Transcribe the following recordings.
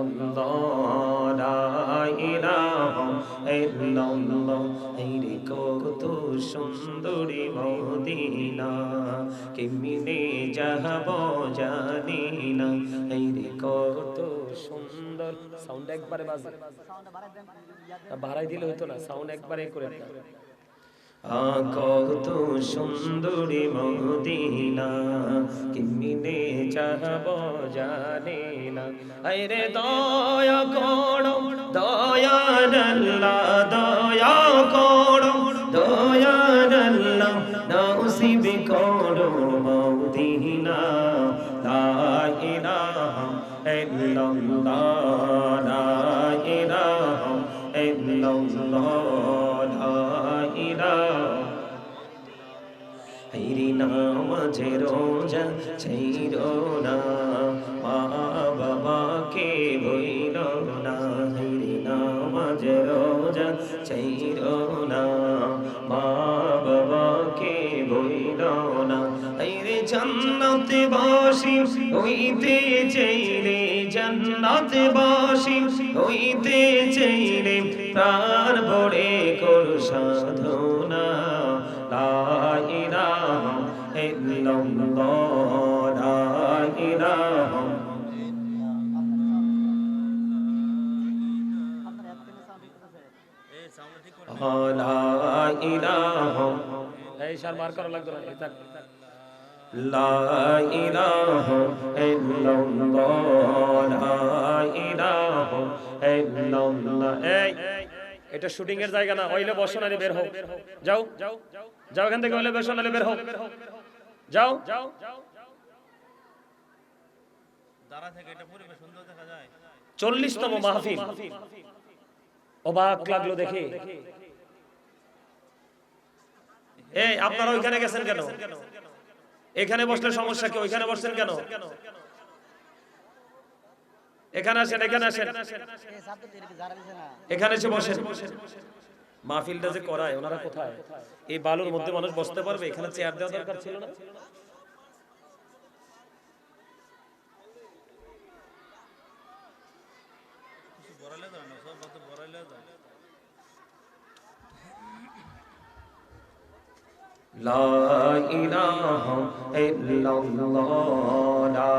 ইল্লাল্লাহ লা ইলাহা ইল্লাল্লাহ রে কত সুন্দরী মদিনা কেমনে যাব জানি না রে কত সুন্দর সাউন্ড একবারে বাজে বাড়াই দিলে হতো না সাউন্ড একবারে করে কত সুন্দরী মদিনা কেমনে যাব জানি না আরে দয়া করো দয়াল আল্লাহ দয়া করো দয়াল আল্লাহ নসিব করো মদিনা লা ইলাহা ইল্লাল্লাহ লা ইলাহা ইল্লাল্লাহ লা ইলাহা হাইরে নামাজে রোজা ছাইরো না মা বাবাকে ভুইলো না হাইরে নামাজে রোজা ছাইরো না মা বাবাকে ভুইলো না হাইরে জান্নাতে বাসি হইতে চাইলে জান্নাতে বাসি হইতে চাইলে প্রাণ ভরে করো সাধনা লা ইলাহা ইল্লাল্লাহ লা ইলাহা লা ইলাহা এই শাল মার করা লাগতো না লা ইলাহা ইল্লাল্লাহ লা ইলাহা ইল্লাল্লাহ এই এটা শুটিং এর জায়গা না হইলে বসো না বের হও যাও যাও যাও এখান থেকে হইলে বসো না বের হও যাও দাঁড়া থেকে এটা পরিবেশ সুন্দর দেখা যায় 40তম মাহফিল অবাক লাগলো দেখে এই আপনারা ওইখানে গেছেন কেন এখানে বসলে সমস্যা কি ওইখানে বসছেন কেন এখানে আসেন এখানে আসেন এখানে এসে বসেন মাহফিলটা যে করায় ওনারা কোথায় এই বালুর মধ্যে মানুষ বসতে পারবে এখানে চেয়ার দেওয়া দরকার ছিল না লা ইলাহা ইল্লাল্লাহ লা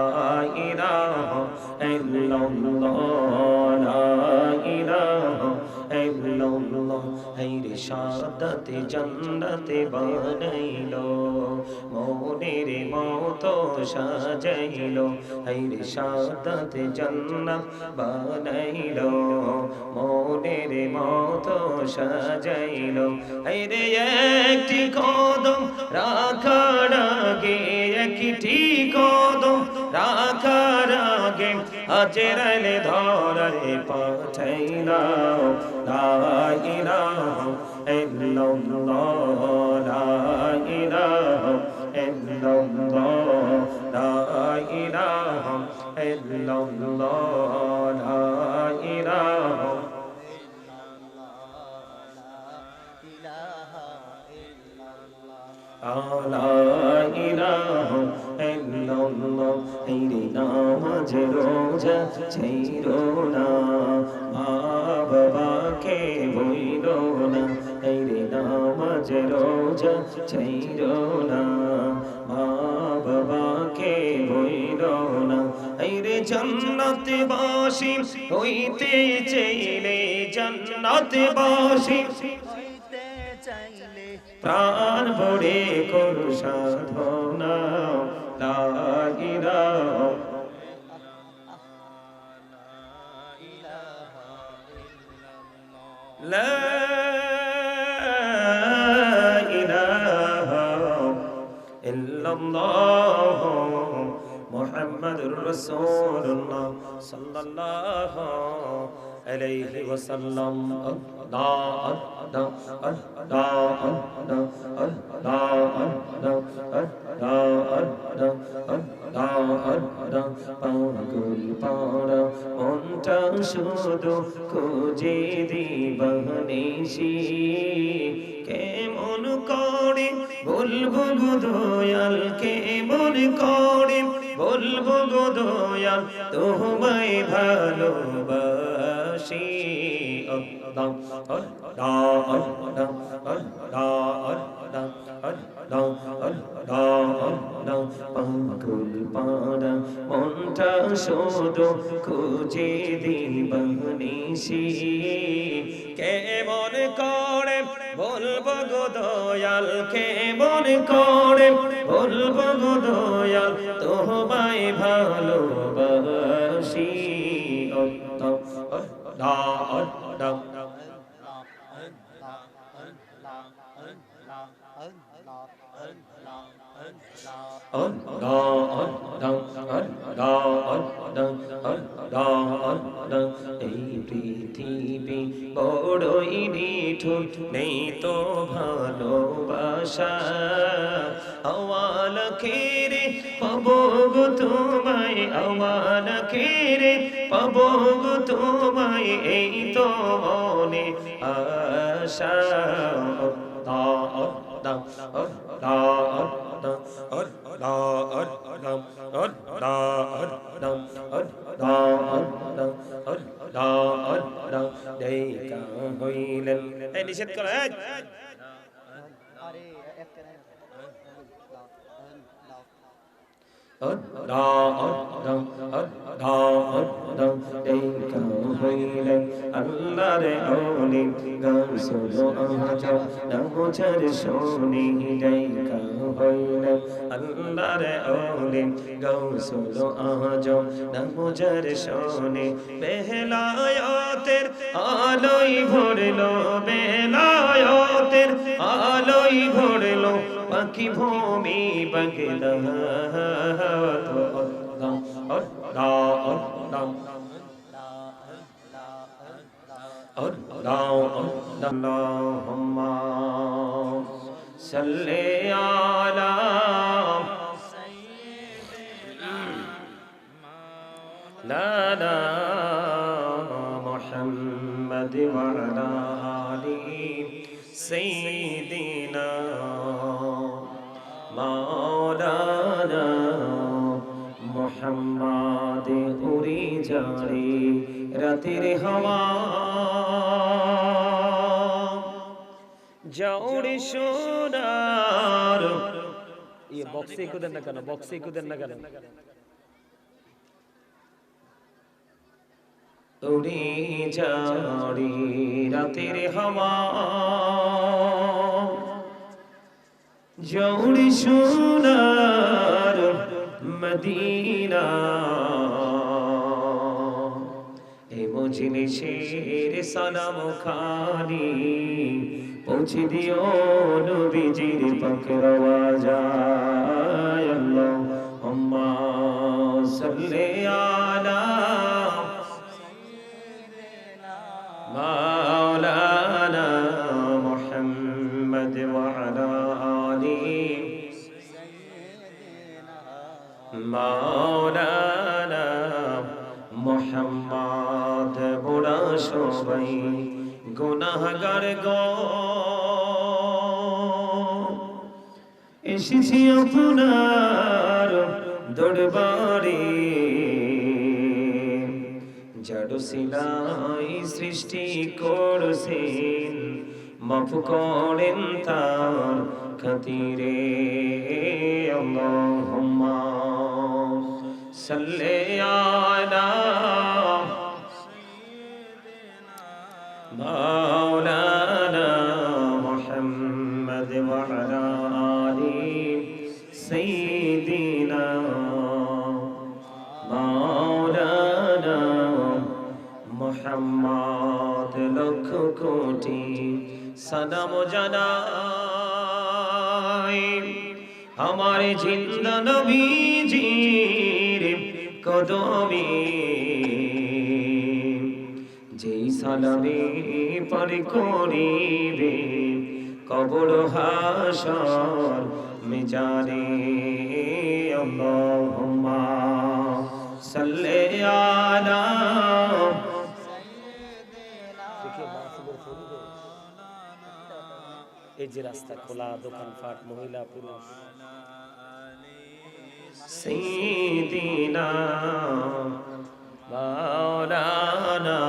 ইলাহা ইল্লাল্লাহ লা ইলাহা ইল্লাল্লাহ হাইরে শাহাদাতে জান্নাতে বানাইলো মনের মতো সাজাইলো হাইরে শাহাদাতে জান্নাত বানাইলো মনের মতো সাজাইলো হাইরে একটি কদম রাখার আগে একটি কদম রাখার আগে আজরাইলে ধরারে পাঠাইলাম লা ইলাহা ইল্লাল্লাহ লা ইলাহা ইল্লাল্লাহ লা ইলাহা ইল্লাল্লাহ লা ইলাহা লা ইলাহা ইল্লাল্লাহ হাইরে নামাজে রোজা ছাইরো না মা বাবাকে ভুইলো না হাইরে নামাজে রোজা ছাইরো না মা বাবাকে ভুইলো না হাইরে জান্নাতে বাসি হইতে চাইলে জান্নাতে বাসি প্রাণ ভরে করো সাধনা লা ইলাহা লা ইলাহা ইল্লাল্লাহ মুহাম্মাদুর রাসূলুল্লাহ সাল্লাল্লাহু আলাইহি ওয়াসাল্লাম পাগল পাড়া মনটা শুধু খুঁজে দিবানিশি কেমন করে বলবো দয়াল কেমন করে বলবো গো দয়াল তোমায় ভালোবাসি আল্লাহ আল্লাহ আল্লাহ আল্লাহ আল্লাহ আল্লাহ পাগল পাড়া মনটা শুধু খুঁজে দিবানিশি কেমন করে বলবো গো দয়াল কেমন করে বলবো গো দয়াল তোমায় ভালোবাসি আল্লাহ আল্লাহ এই পৃথিবী বড়ই নিঠুর নেই তো ভালোবাসা আওয়াল খেরে পাবো গো তোমায় আওয়াল খেরে পাবো গো তোমায় এই তো মনে আশা নিষেধ করে আল্লাহর আউলি গাউসুল আজম নামুজার শোনি দেখা হইলেন আল্লাহর আউলি গাউসুল আজম নামুজার শোনি বেলায়েতের আলোয় ভরলো বেলায়েতের আলোয় ভরলো পাখি ভূমি বাগদা اللهم صل على سيدنا محمد وعلى آل سيدنا مولانا محمد উড়ে যারে রাতের হাওয়া জৌড়ি সোনার ये बॉक्से को देना करना बॉक्से को देना करना उड़ी जाड़ी रातेर हवा जौड़ी सोनार मदीना ए मजलिसेर सालाम खानी পৌঁছে দিও নবীজির পাকের আওয়াজায় আল্লাহুম্মা সাল্লি আলা সাইয়্যিদিনা মাওলানা মুহাম্মদ ওয়া আলা আলি সাইয়্যিদিনা মাওলানা মুহাম্মদ বড় সবাই গুনাহগার গো এসেছি আপনার দরবারে জাদু সিলাই সৃষ্টি করছেন মাফ করেন তার খাতিরে আল্লাহুম্মা সাল্লি আলা مولانا محمد وعلى آل سيدنا مولانا محمد لك কোটি সালাম জানাই আমার জিন্দা নবীজির কদমে যেই সালামে পার করিবে কবর হাসর মিজানে আল্লাহুম্মা সাল্লি আলা এই যে রাস্তা খোলা দোকানপাট মহিলা পুরুষ سيدنا مولانا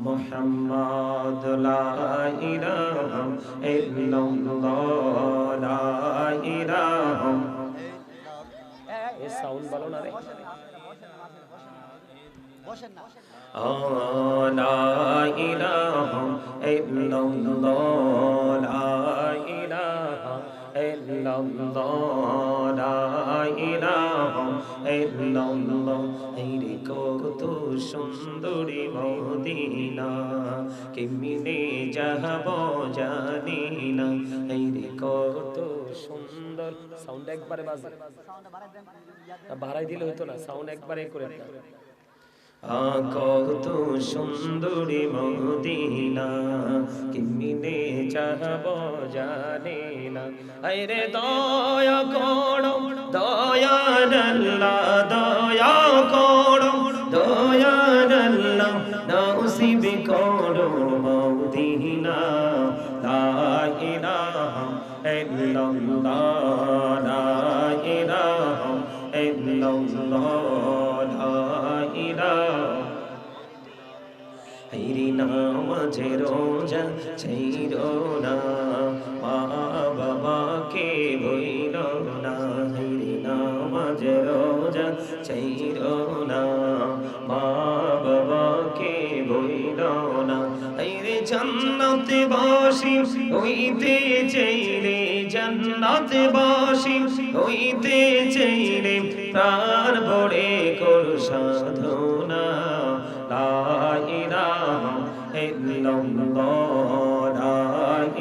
محمد لا إله إلا الله لا إله এই সাউন্ড ভালো না রে বসেন না লা ইলাহা ইল্লাল্লাহ লা ইলাহা ইল্লাল্লাহ লা ইলাহা ইল্লাল্লাহ এই রে কত সুন্দরী মদিনা কেমনে যাব জানি না এই রে কত সুন্দর সাউন্ড একবারে বাজে সাউন্ড বাড়াই দিলে হতো না সাউন্ড একবারে করে দাও কত সুন্দরী মদিনা কেমনে যাব জানি না আরে দয়া করো দয়ার আল্লাহ দয়া করো দয়ার আল্লাহ নসিব করো মদিনা লা ইলাহা ইল্লাল্লাহ লা ইলাহা ইল্লাল্লাহ লা ইলাহা হাইরে নামাজে রোজা ছাইরো না মা বাবাকে ভুইলো না হাইরে নামাজে রোজা ছাইরো না মা বাবাকে ভুইলো না হাইরে জান্নাতে বাসি হইতে চাইলে জান্নাতে বাসি হইতে চাইলে প্রাণ ভরে কর সাধনা লা ইলাহা ইল্লাল্লাহ লা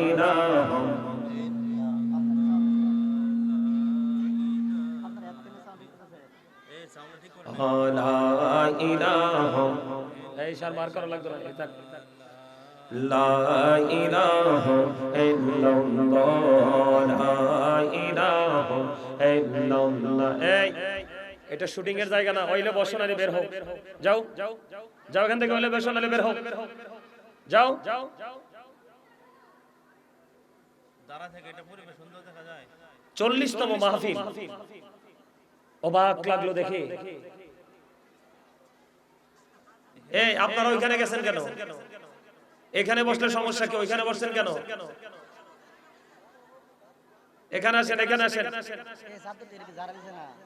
ইলাহা লা ইলাহা এই শার মার করা লাগতো না লা ইলাহা ইল্লাল্লাহ লা ইলাহা ইল্লাল্লাহ এই এটা শুটিং এর জায়গা না ওইলে বসো না বের হও যাও যাও যাও এখান থেকে ওইলে বসো না বের হও যাও দাঁড়া থেকে এটা পরিবেশ সুন্দর দেখা যায় 40তম মাহফিল অবাক লাগলো দেখে এই আপনারা ওইখানে গেছেন কেন এখানে বসলে সমস্যা কি ওইখানে বসছেন কেন এখানে আসেন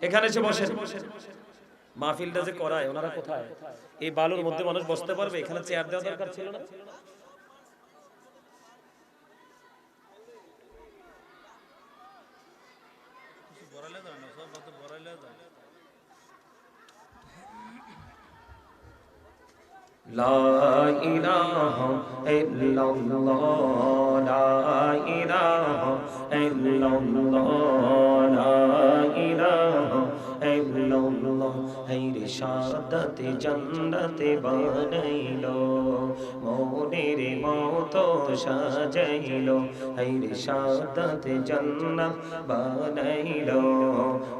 এখানে এসে বসেন মাহফিলটা যে করায় ওনারা কোথায় এই বালুর মধ্যে মানুষ বসতে পারবে এখানে চেয়ার দেওয়া দরকার ছিল না লা ইলাহা ইল্লাল্লাহ লা ইলাহা ইল্লাল্লাহ লা ইলাহা ইল্লাল্লাহ হাইরে শাহাদাতে জান্নাতে বানাইলো মনের মতো সাজাইলো হাইরে শাহাদাতে জান্নাত বানাইলো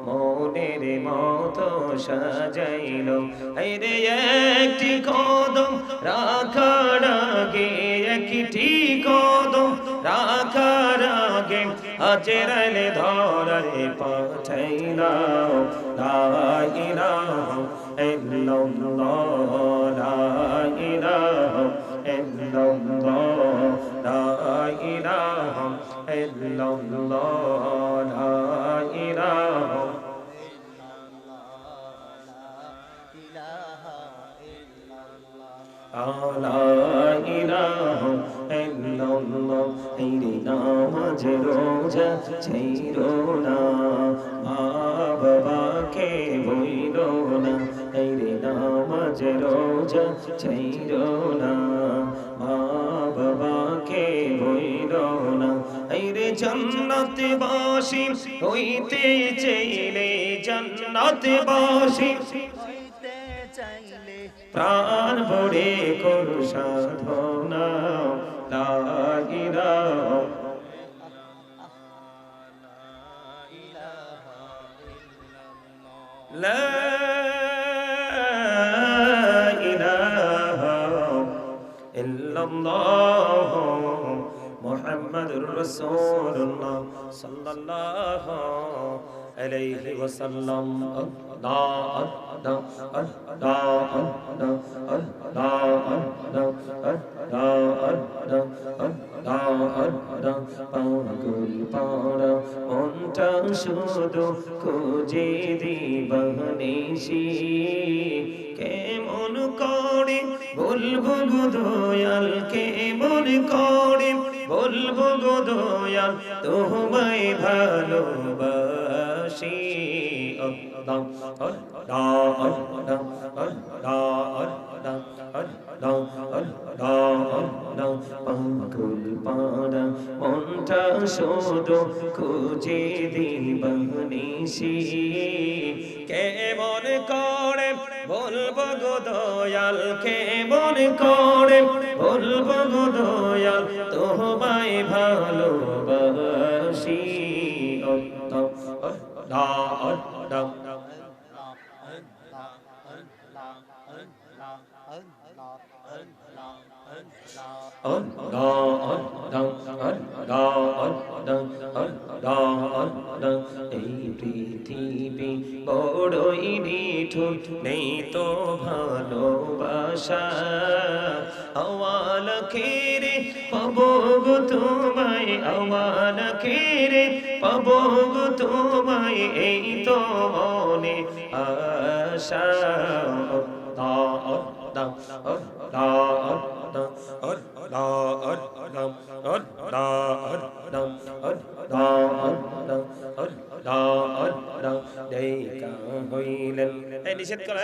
মনের মতো সাজাইলো হাইরে একটি কদম রাখার আগে একটি কদম রাখার আগে হাজরালে ধরে পাঠাইলাম লা ইলাহা ইল্লাল্লাহ লা ইলাহা ইল্লাল্লাহ লা ইলাহা ইল্লাল্লাহ লা ইলাহা লা ইলাহা ইল্লাল্লাহ হাইরে নামাজ রোজা ছাইরো না মা বাবাকে ভুইলো না হাইরে নামাজ রোজা ছাইরো না মা বাবাকে ভুইলো না হাইরে জান্নাতে বাসি হইতে চাইলে জান্নাতে বাসি প্রাণ ভরে কর সাধনা লা ইলাহা লা ইলাহা ইল্লাল্লাহ মুহাম্মাদুর রাসূলুল্লাহ সাল্লাল্লাহু আলাইহি ওয়াসাল্লাম। আল্লাহ আল্লাহ আল্লাহ আল্লাহ আল্লাহ আল্লাহ আল্লাহ পাগল পাড়া মনটা শুধু খুঁজে দিবানিশি কেমন করে বলবো গো দয়াল কেমন করে বলবো গো দয়াল তোমায় ভালোবাসি আল্লাহ আল্লাহ আল্লাহ আল্লাহ আল্লাহ আল্লাহ পাগল পাড়া মনটা শুধু খুঁজে দিবানিশি কেমন করে বলবো গো দয়াল কেমন করে বলবো গো দয়াল তোমায় ভালোবাসি আল্লাহ আল্লাহ এই পৃথিবী বড়ই নিঠুর নেই তো ভালোবাসা আওয়াল খেরে পাবো গো তোমায় আওয়াল খেরে পাবো গো তোমায় এই তো মনে আশা নিষেধ করে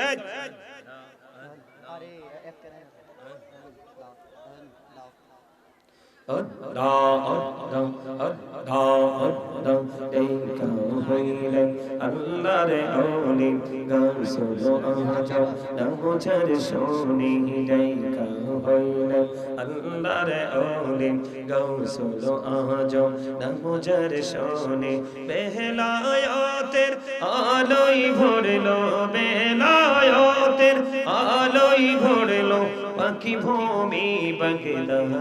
আল্লাহরে ওলি গাউসুল আজম নামুঝার শোনি ডাইকা হইলেন আল্লাহরে ওলি গাউসুল আজম নামুঝার শোনি বেলায়েতের আলোয় ভরলো বেলায়েতের আলোয় ভরলো পাখি ভূমি বাগদাদ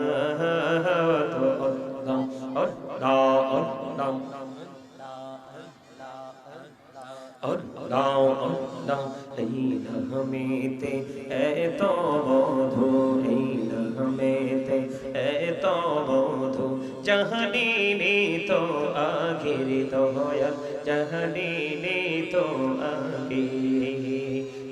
হমেতে এত মধু হমেতে এত মধু জাহানি তো আগের দয়াল জাহানি তো আগে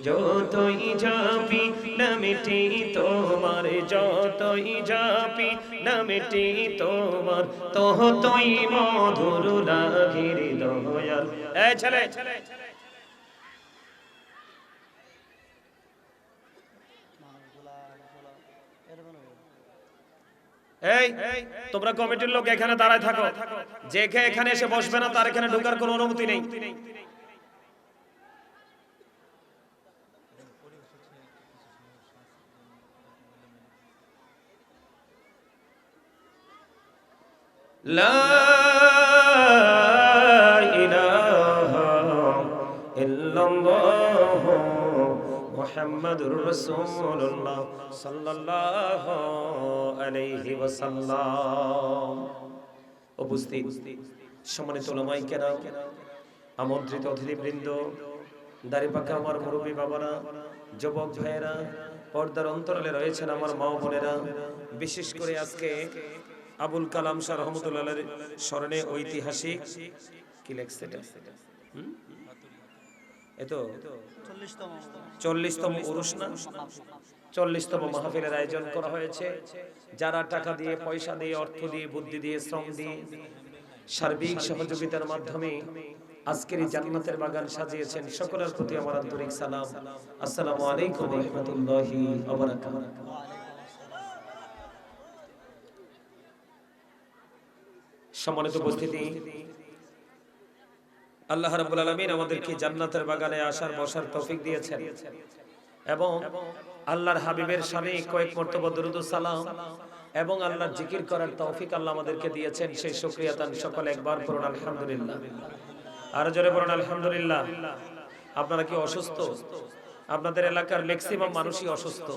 যতই যাবি নামটি তোমার যতই যাবি নামটি তোমার ততই মধুর লাগে দয়াল এই ছেলে এই তোমরা কমিটির লোক এখানে দাঁড়ায় থাকো যে এখানে এসে বসবে না তার এখানে ঢোকার কোনো অনুমতি নেই লা ইলাহা ইল্লাল্লাহ মুহাম্মাদুর রাসূলুল্লাহ সাল্লাল্লাহু আলাইহি ওয়াসাল্লাম। উপস্থিত সম্মানিত উলামায়ে কেরাম, আমন্ত্রিত অতিথিবৃন্দ, দাড়িপাকা আমার মুরব্বী বাবারা, যুবক ভাইয়েরা, পর্দার অন্তরালে রয়েছেন আমার মা বোনেরা, বিশেষ করে আজকে আবুল কালাম শাহ রহমতুল্লাহর স্মরণে ঐতিহাসিক কি লেখছে এতো 40তম উরুস না 40তম মাহফিলের আয়োজন করা হয়েছে। যারা টাকা দিয়ে, পয়সা দিয়ে, অর্থ দিয়ে, বুদ্ধি দিয়ে, শ্রম দিয়ে, সার্বিক সহযোগিতার মাধ্যমে আজকের এই জান্নাতের বাগান সাজিয়েছেন, সকলের প্রতি আমার আন্তরিক সালাম। আসসালামু আলাইকুম ওয়া রাহমাতুল্লাহি ওয়া বারাকাতুহু। সম্মানিত উপস্থিতি, আল্লাহ রাব্বুল আলামিন আমাদেরকে জান্নাতের বাগানে আসার বসার তৌফিক দিয়েছেন এবং আল্লাহর হাবিবের শানে কয়েক মর্তবা দরুদ ও সালাম এবং আল্লাহর জিকির করার তৌফিক আল্লাহ আমাদেরকে দিয়েছেন। সেই শুকরিয়া তান সকলে একবার পড়ুন আলহামদুলিল্লাহ। আর জোরে পড়ুন আলহামদুলিল্লাহ। আপনারা কি অসুস্থ? আপনাদের এলাকার ম্যাক্সিমাম মানুষই অসুস্থ।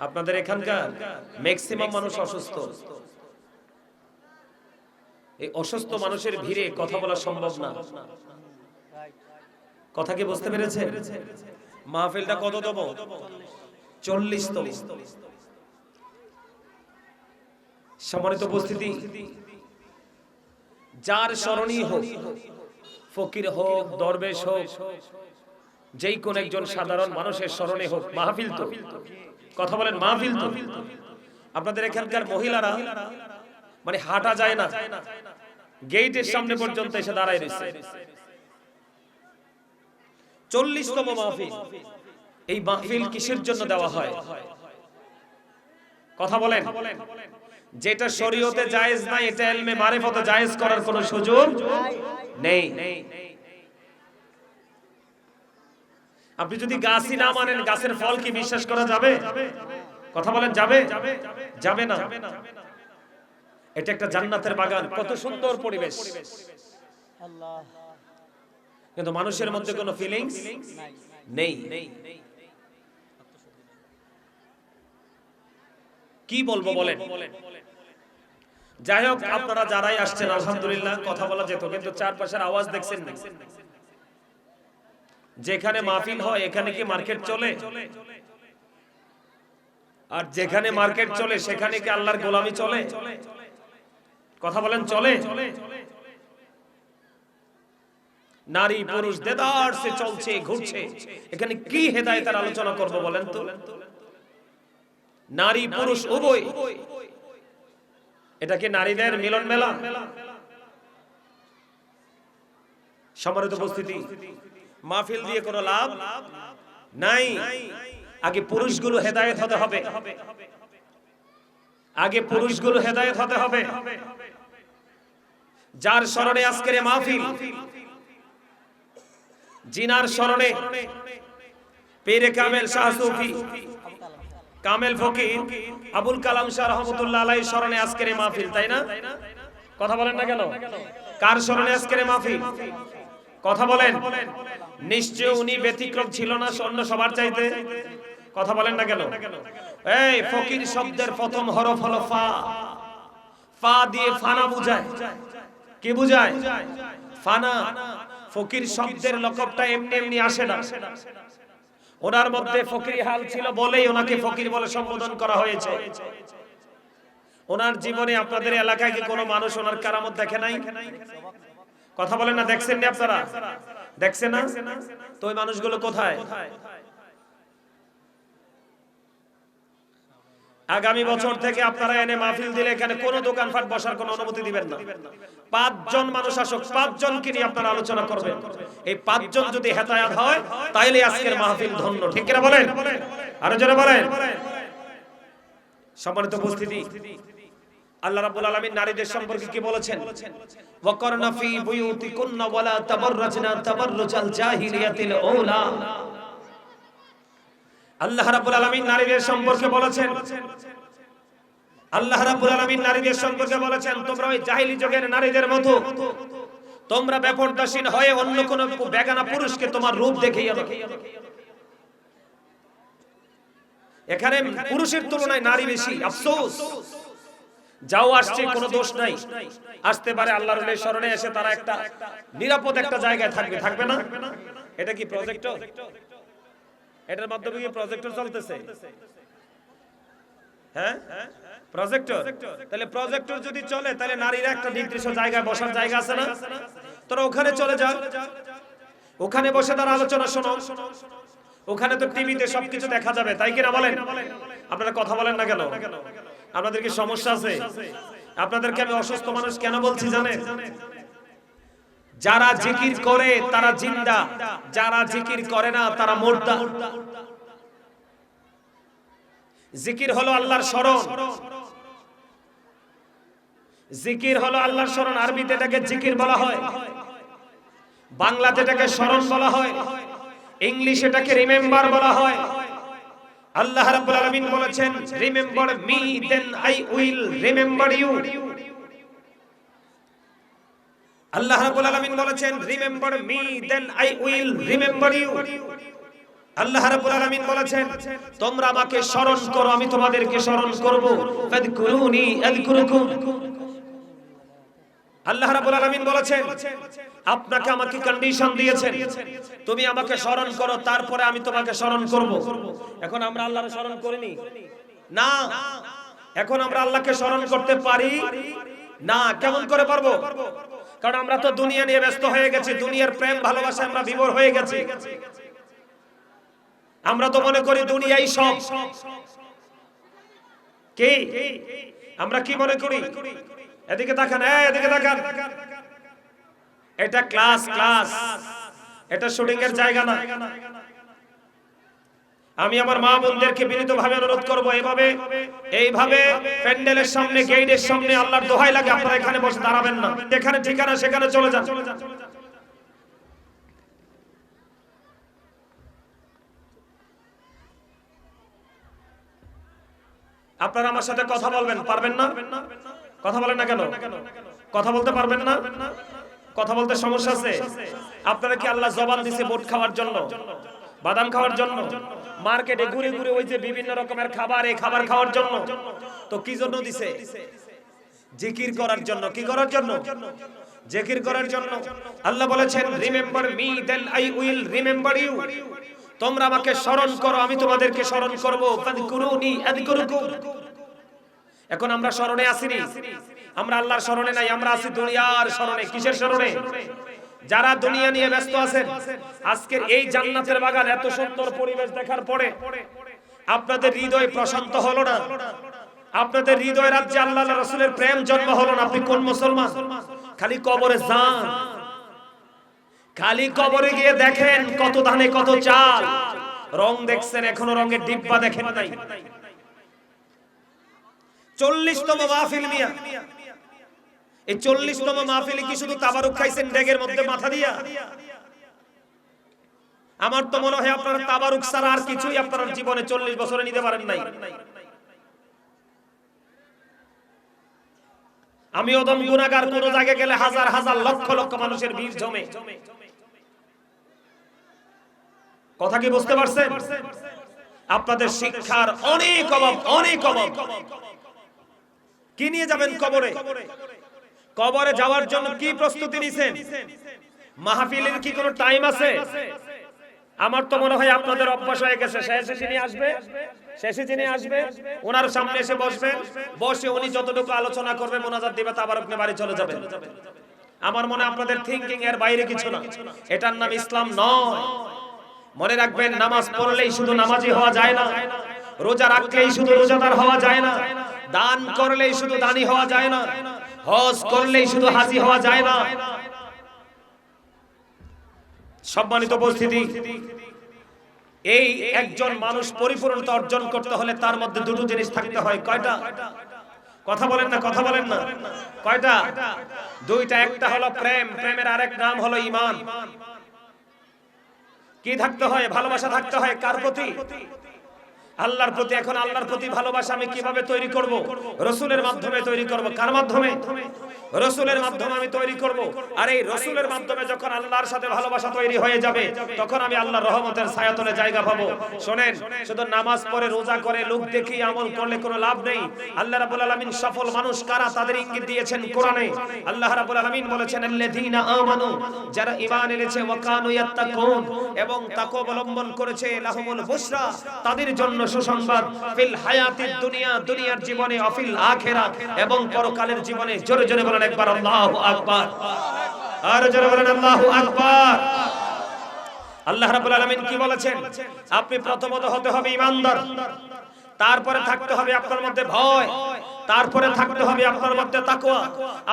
আপনাদের এখানকার ম্যাক্সিমাম মানুষ অসুস্থ। এই অসুস্থ মানুষের ভিড়ে কথা বলা সম্ভব না। কথা কি বুঝতে পেরেছে? মাহফিলটা কততম? 40তম। সম্মানিত উপস্থিতি, যার স্মরণই হোক, ফকির হোক, দরবেশ হোক, যেই কোন একজন সাধারণ মানুষের স্মরণে হোক, মাহফিল তো। কথা বলেন, মাহফিল তো। আপনাদের এখানকার মহিলারা মানে হাঁটা যায় না, গেটের সামনে পর্যন্ত এসে দাঁড়ায় রয়েছে। 40তম মাহফিল। এই মাহফিল কিসের জন্য দেওয়া হয়? কথা বলেন। যেটা শরীয়তে জায়েজ নাই, এটা ইলমে মারিফতে জায়েজ করার কোনো সুযোগ নেই। আপনি যদি গাছই না মানেন, গাছের ফল কি বিশ্বাস করা যাবে? কথা বলেন, যাবে? যাবে না। এটা একটা জান্নাতের বাগান, কত সুন্দর পরিবেশ, কিন্তু মানুষের মধ্যে কোনো ফিলিংস নেই। কি বলবো বলেন? যাই হোক, আপনারা যারাই আসছেন আলহামদুলিল্লাহ, কথা বলা যেত, কিন্তু চারপাশের আওয়াজ দেখছেন না? যেখানে মাহফিল হয় এখানে কি মার্কেট চলে? আর যেখানে মার্কেট চলে সেখানে কি আল্লাহর গোলামি চলে? কথা বলেন, চলে? নারী পুরুষ দেদারসে চলছে, ঘুরছে, এখানে কি হেদায়েতের আলোচনা করব বলেন তো? নারী পুরুষ উভয়। এটা কি নারীদের মিলন মেলা? সম্মানিত উপস্থিতি, মাহফিল দিয়ে কোনো লাভ নাই। আগে পুরুষগুলো হেদায়েত হতে হবে, আগে পুরুষগুলো হেদায়েত হতে হবে। যার স্মরণে আজকের এই মাহফিল, জিনার স্মরণে পীরে কামেল শাহ সুফি কামেল ফকির আবুল কালাম শাহ রহমাতুল্লাহ আলাইহির স্মরণে আজকের এই মাহফিল, তাই না? কথা বলেন না কেন? কার স্মরণে আজকের এই মাহফিল? কথা বলেন। নিশ্চয় উনি ব্যতিক্রম ছিল না অন্য সবার চাইতে? কথা বলেন না কেন? এই ফকির শব্দের প্রথম হরফ হলো ফা। ফা দিয়ে ফানা বুঝায়। কি বুঝায়? ফানা। ফকির শব্দের লকবটা এমনি এমনি আসে না, ওনার মধ্যে ফকিরি হাল ছিল বলেই ওনাকে ফকির বলে সম্বোধন করা হয়েছে। ওনার জীবনে আপনাদের এলাকায় কি কোনো মানুষ ওনার কারামত দেখে নাই? কথা বলেন না, দেখছেন না আপনারা? দেখছেন না? তো ওই মানুষগুলো কোথায়? আগামী বছর থেকে আপনারা এনে মাহফিল দিলে এখানে কোনো দোকানপাট বসার কোনো অনুমতি দিবেন না। 5 জন মানুষ আসুক, 5 জনকে নিয়ে আপনারা আলোচনা করবেন। এই 5 জন যদি হেদায়েত হয় তাহলে আজকের মাহফিল ধন্য। ঠিক কিনা বলেন? আরো জোরে বলেন। সম্মানিত উপস্থিতি, আল্লাহ রাব্বুল আলামিন নারীদের সম্পর্কে কি বলেছেন? ওয়াকারনা ফি বুয়ুতিকুন্না ওয়ালা তাবাররাজনা তাবাররুজাল জাহিলিয়াতিল আউলা। আল্লাহ রাব্বুল আলামিন নারীদের সম্পর্কে বলেছেন, আল্লাহ রাব্বুল আলামিন নারীদের সম্পর্কে বলেছেন, তোমরা ওই জাহেলি যুগের নারীদের মতো তোমরা বেপরদাসীন হয়ে অন্য কোন বেগানা পুরুষকে তোমার রূপ দেখিয়ে দাও। এখানে পুরুষের তুলনায় নারী বেশি। আফসোস, যাও আসছে কোনো দোষ নাই, আসতে পারে আল্লাহর ওলির শরণে এসে তারা একটা নিরাপদ একটা জায়গায় থাকবে, থাকবে না? এটা কি প্রজেক্টর? এটার মাধ্যমে কি প্রজেক্টর চলতেছে? হ্যাঁ, প্রজেক্টর। তাহলে প্রজেক্টর যদি চলে তাহলে নারীরা একটা নির্দিষ্ট জায়গায় বসার জায়গা আছে না? তোরা ওখানে চলে যাও, ওখানে বসে তার আলোচনা শোনো। ওখানে তো টিভিতে সবকিছু দেখা যাবে, তাই কিনা বলেন? আপনারা কথা বলেন না কেন? আপনাদের কি সমস্যা আছে? আপনাদেরকে আমি অসুস্থ মানুষ কেন বলছি জানেন? যারা জিকির করে তারা জিন্দা, যারা জিকির করে না তারা মুর্দা। জিকির হলো আল্লাহর শরণ, জিকির হলো আল্লাহর শরণ। আরবিতে এটাকে জিকির বলা হয়, বাংলাতে এটাকে শরণ বলা হয়, ইংলিশে এটাকে রিমেম্বার বলা হয়। আল্লাহ রাব্বুল আলামিন বলেছেন, remember me then I will remember you. আল্লাহ রাব্বুল আলামিন বলেছেন, remember me then I will remember you. আল্লাহ রাব্বুল আলামিন বলেছেন, তোমরা আমাকে স্মরণ করো, আমি তোমাদেরকে স্মরণ করব। ফাযকুরুনি আযকুরুকুম। আল্লাহ রাব্বুল আলামিন বলেছেন আপনাকে আমাকে কন্ডিশন দিয়েছেন, তুমি আমাকে স্মরণ করো তারপরে আমি তোমাকে স্মরণ করব। এখন আমরা আল্লাহর স্মরণ করিনি না, এখন আমরা আল্লাহকে স্মরণ করতে পারি না। কেমন করে পারবো? কারণ আমরা তো দুনিয়া নিয়ে ব্যস্ত হয়ে গেছি, দুনিয়ার প্রেম ভালোবাসা আমরা বিভোর হয়ে গেছি। আমরা তো মনে করি দুনিয়াই সব। কি আমরা কি মনে করি? এদিকে তাকান, এদিকে তাকান। এটা ক্লাস, এটা শুটিং এর জায়গা না। আমি আমার মা বোনদেরকে বিনীতভাবে অনুরোধ করব, এইভাবে প্যান্ডেলের সামনে, গেটের সামনে আল্লাহর দোহাই লাগে আপনারা এখানে বসে দাঁড়াবেন না। যেখানে ঠিকানা সেখানে চলে যান। আপনারা আমার সাথে কথা বলবেন, পারবেন না? কথা বলেন না কেন? কথা বলতে পারবেন না? কথা বলতে সমস্যা আছে? আপনারা কি আল্লাহ জবান দিয়েছে ভোট খাওয়ার জন্য, বাদাম খাওয়ার জন্য, মার্কেটে ঘুরে ঘুরে ওই যে বিভিন্ন রকমের খাবার, এই খাবার খাওয়ার জন্য? তো কি জন্য দিছে? জিকির করার জন্য। কি করার জন্য? জিকির করার জন্য। আল্লাহ বলেছেন remember me then I will remember you. তোমরা আমাকে স্মরণ করো, আমি তোমাদেরকে স্মরণ করব। ফাযকুরুনি আযকুরুকুম। এখন আমরা স্মরণে আসিনি, আমরা আল্লাহর স্মরণে নাই, আমরা আছি দুনিয়ার স্মরণে। কিসের স্মরণে? যারা দুনিয়া নিয়ে ব্যস্ত আছেন, আজকের এই জান্নাতের বাগান, এত সুন্দর পরিবেশ দেখার পরে আপনাদের হৃদয় প্রশান্ত হলো না? আপনাদের হৃদয় রাজ্যে আল্লাহ রাসূলের প্রেম জন্ম হলো না? আপনি কোন মুসলমান? খালি কবরে যান, খালি কবরে গিয়ে দেখেন কত ধানে কত চাল। রং দেখছেন, এখনো রঙের ডিব্বা দেখেন নাই। 40তম মাহফিল মিয়া, এই 40তম মাহফিলে কি শুধু তাবারুক খাইছেন ডেগের মধ্যে মাথা দিয়া? আমার তো মনে হয় আপনারা তাবারুক ছাড়া আর কিছুই আপনারা জীবনে 40 বছরে নিতে পারেন নাই। আমি ওদম গুনাহগার, কোন জায়গায় গেলে হাজার হাজার লক্ষ লক্ষ মানুষের ভিড় জমে। কথা কি বুঝতে পারছেন? আপনাদের শিক্ষার অনেক অভাব, অনেক অভাব। কি নিয়ে যাবেন কবরে? কবরে যাওয়ার জন্য কি প্রস্তুতি নিছেন? মাহফিলের কি কোনো টাইম আছে? আমার তো মনে হয় আপনাদের অভ্যাস হয়ে গেছে, শেষে যিনি আসবে ওনার সামনে এসে বসবেন, বসে উনি যতটুকু আলোচনা করবে, মোনাজাত দিবে, তাবারুক নিয়ে বাড়ি চলে যাবেন। আমার মনে হয় আপনাদের থিংকিং এর বাইরে কিছু না। এটার নাম ইসলাম নয়। মনে রাখবেন, নামাজ পড়লেই শুধু নামাজি হওয়া যায় না, রোজা রাখলেই শুধু রোজাদার হওয়া যায় না, দান করলেই শুধু দানী হওয়া যায় না, হজ করলেই শুধু হাজী হওয়া যায় না। সম্মানিত উপস্থিতি, এই একজন মানুষ পরিপূর্ণতা অর্জন করতে হলে তার মধ্যে দুটো জিনিস থাকতে হয়। কয়টা? কথা বলেন না, কথা বলেন না। কয়টা? দুইটা। একটা হলো প্রেম, প্রেমের আরেক নাম হলো ঈমান। কি থাকতে হয়? ভালোবাসা থাকতে হয়। কার প্রতি? আল্লাহর প্রতি। এখন আল্লাহর প্রতি ভালোবাসা আমি কিভাবে তৈরি করব? রাসূলের মাধ্যমে তৈরি করব। কার মাধ্যমে? রাসূলের মাধ্যমে আমি তৈরি করব। আর এই রাসূলের মাধ্যমে যখন আল্লাহর সাথে ভালোবাসা তৈরি হয়ে যাবে, তখন আমি আল্লাহর রহমতের ছায়াতলে জায়গা পাবো। শুনেন, শুধু নামাজ পড়ে রোজা করে লোক দেখি আমল করলে কোনো লাভ নেই। আল্লাহ রাব্বুল আলামিন সফল মানুষ কারা তাদের ইঙ্গিত দিয়েছেন কোরআনে। আল্লাহ রাব্বুল আলামিন বলেছেন আল্লাযীনা আমানু, যারা ঈমান এনেছে, ওয়া কানু ইয়াত্তাকুন, এবং তাকওয়া অবলম্বন করেছে, লাহুমুল বুশরা, তাদের জন্য সুসংবাদ, ফিল হায়াতিদ দুনিয়া, দুনিয়ার জীবনে, অফিল আখিরাত, এবং পরকালের জীবনে। জোরে জোরে বলেন একবার আল্লাহু আকবার। আর জোরে বলেন আল্লাহু আকবার। আল্লাহ রাব্বুল আলামিন কি বলেছেন? আপনি প্রথমত হতে হবে ঈমানদার, তারপরে থাকতে হবে আপনার মধ্যে ভয়, তারপরে থাকতে হবে আপনার মধ্যে তাকওয়া।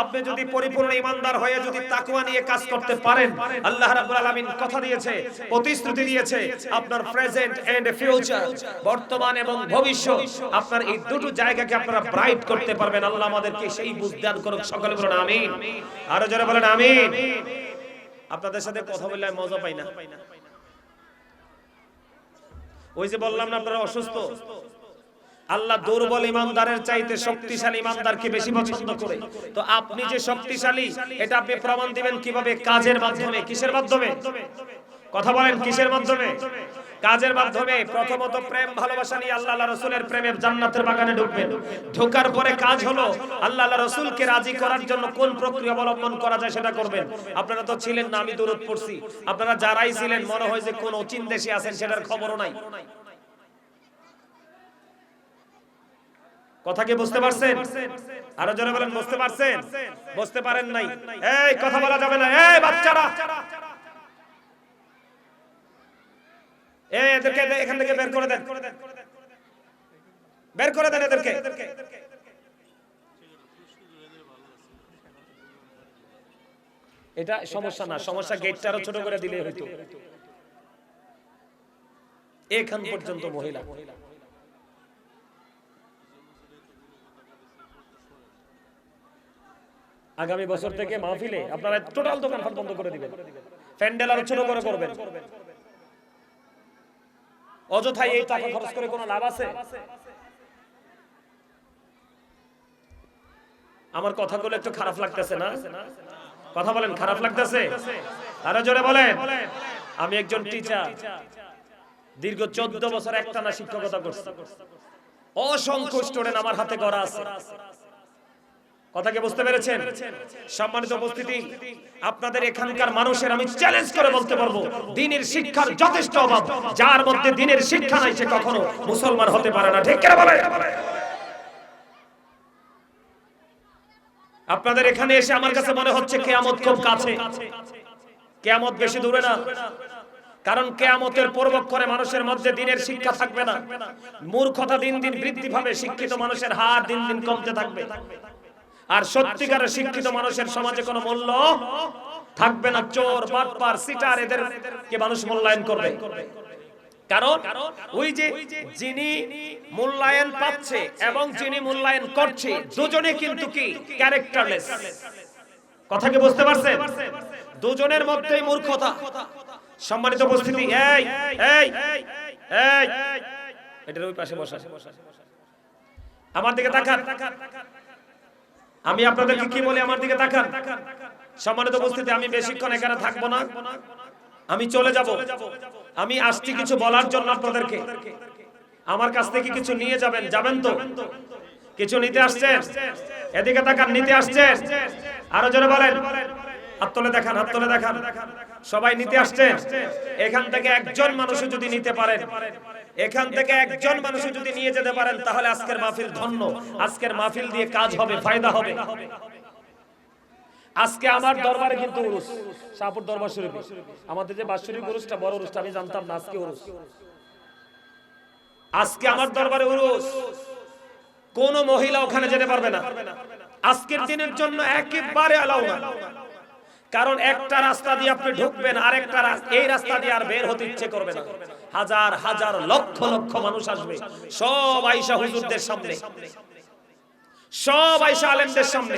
আপনি যদি পরিপূর্ণ ঈমানদার হয়ে যদি তাকওয়া নিয়ে কাজ করতে পারেন, আল্লাহ রাব্বুল আলামিন কথা দিয়েছে, প্রতিশ্রুতি দিয়েছে, আপনার প্রেজেন্ট এন্ড ফিউচার, বর্তমান এবং ভবিষ্যৎ, আপনার এই দুটো জায়গাকে আপনারা ব্রাইট করতে পারবেন। আল্লাহ আমাদেরকে সেই বুঝ দান করুক। সকলে বলেন আমিন। আরো জোরে বলেন আমিন। আপনাদের সাথে কথা বললে আমি মজা পাই না। ওই যে বললাম না আপনারা অসুস্থ, আল্লাহ দুর্বল ইমানদারের চাইতে শক্তিশালী ইমানদারকে বেশি পছন্দ করে। তো আপনি যে শক্তিশালী, এটা আপনি প্রমাণ দিবেন কিভাবে? কাজের মাধ্যমে। কিসের মাধ্যমে? কথা বলেন, কিসের মাধ্যমে? কাজের মাধ্যমে প্রথমত প্রেম ভালোবাসা নিয়ে আল্লাহ আল্লাহ রাসূলের প্রেমে জান্নাতের বাগানে ঢুকবেন। ঢোকার পরে কাজ হলো আল্লাহ আল্লাহ রাসূলকে রাজি করার জন্য কোন প্রক্রিয়া অবলম্বন করা যায় সেটা করবেন। আপনারা তো ছিলেন না, আমি দরুদ পড়ছি, আপনারা যারাই ছিলেন মনে হয় যে কোন চীন দেশে আছেন সেটার খবরও নাই। কথা কি বুঝতে পারছেন? আরো জোরে বলেন, বুঝতে পারছেন? বুঝতে পারেন নাই? এই কথা বলা যাবে না। এই বাচ্চারা, এই এদেরকে এখান থেকে বের করে দেন, বের করে দেন এদেরকে। এটা সমস্যা না, সমস্যা গেটটা আরো ছোট করে দিলে হইতো। এখান পর্যন্ত মহিলা। আগামী বছর থেকে মাহফিলে আপনারা টোটাল দোকানপাট বন্ধ করে দিবেন, প্যান্ডেল আরো ছোট করে করবেন। অযথাই এই টাকা খরচ করে কোনো লাভ আছে? আমার কথাগুলো একটু খারাপ লাগতেছে না? কথা বলেন, খারাপ লাগতেছে? আরো জোরে বলেন। আমি একজন টিচার, দীর্ঘ 14 বছর একটানা শিক্ষকতা করছি। অসংখ্য স্টুডেন্ট আমার হাতে গড়া আছে। কথা কি বুঝতে পেরেছেন? সম্মানিত উপস্থিতি, আপনাদের এখানকার মানুষের আমি চ্যালেঞ্জ করে বলতে পারবো, দ্বীনের শিক্ষার যথেষ্ট অভাব। যার মধ্যে দ্বীনের শিক্ষা নাই সে কখনো মুসলমান হতে পারে না। ঠিক কিনা বলেন? আপনাদের এখানে এসে আমার কাছে মনে হচ্ছে কিয়ামত খুব কাছে। কিয়ামত বেশি দূরে না, কারণ কিয়ামতের পূর্বক্ষণে মানুষের মধ্যে দ্বীনের শিক্ষা থাকবে না। মূর্খতা দিন দিন বৃদ্ধি পাবে, শিক্ষিত মানুষের হার দিন দিন কমতে থাকবে, আর সত্যিকারের শিক্ষিত মানুষের সমাজে কোনো মূল্য থাকবে না। চোর, বাটপার, সিটার এদেরকে মানুষ মূল্যায়ন করবে। কারণ ওই যে যিনি মূল্যায়ন পাচ্ছে এবং যিনি মূল্যায়ন করছে দুজনে কিন্তু কি ক্যারেক্টারলেস। কথা কি বুঝতে পারছেন? দুজনের মধ্যেই মূর্খতা। সম্মানিত উপস্থিতি, এই এই এই এটার ওই পাশে বসা, আমার দিকে তাকান। আমি আপনাদেরকে কি বলি, আমার দিকে তাকান। সম্মানিত উপস্থিতি, আমি বেশিক্ষণ এখানে থাকবো না, আমি চলে যাব। আমি আসছি কিছু বলার জন্য আপনাদেরকে। আমার কাছ থেকে কিছু নিয়ে যাবেন, যাবেন তো? কিছু নিতে আসছেন? এদিকে তাকান, নিতে আসছেন? আরো জোরে বলেন, হাত তুলে দেখান, হাত তুলে দেখান। সবাই নিতে আসছেন? এখান থেকে একজন মানুষ যদি নিতে পারেন, এখান থেকে একজন মানুষ যদি নিয়ে যেতে পারেন, তাহলে আজকের মাহফিল ধন্য। আজকের মাহফিল দিয়ে কাজ হবে, ফায়দা হবে। আজকে আমার দরবারে কিন্তু উরুস, শাহপুর দরবার শরীফে আমাদের যে বাৎসরিক উরুসটা, বড় উরুসটা, আমি জানতাম না আজকে উরুস। আজকে আমার দরবারে উরুস, কোন মহিলা ওখানে যেতে পারবে না। আজকের দিনের জন্য একেবারে অ্যালাউ না। কারণ একটা রাস্তা দিয়ে আপনি ঢুকবেন, আর একটা এই রাস্তা দিয়ে আর বের হতে ইচ্ছে করবে না। হাজার হাজার লক্ষ লক্ষ মানুষ আসবে, সব আয়েশা হুজুরদের সামনে, সব আয়েশা আলেমদের সামনে।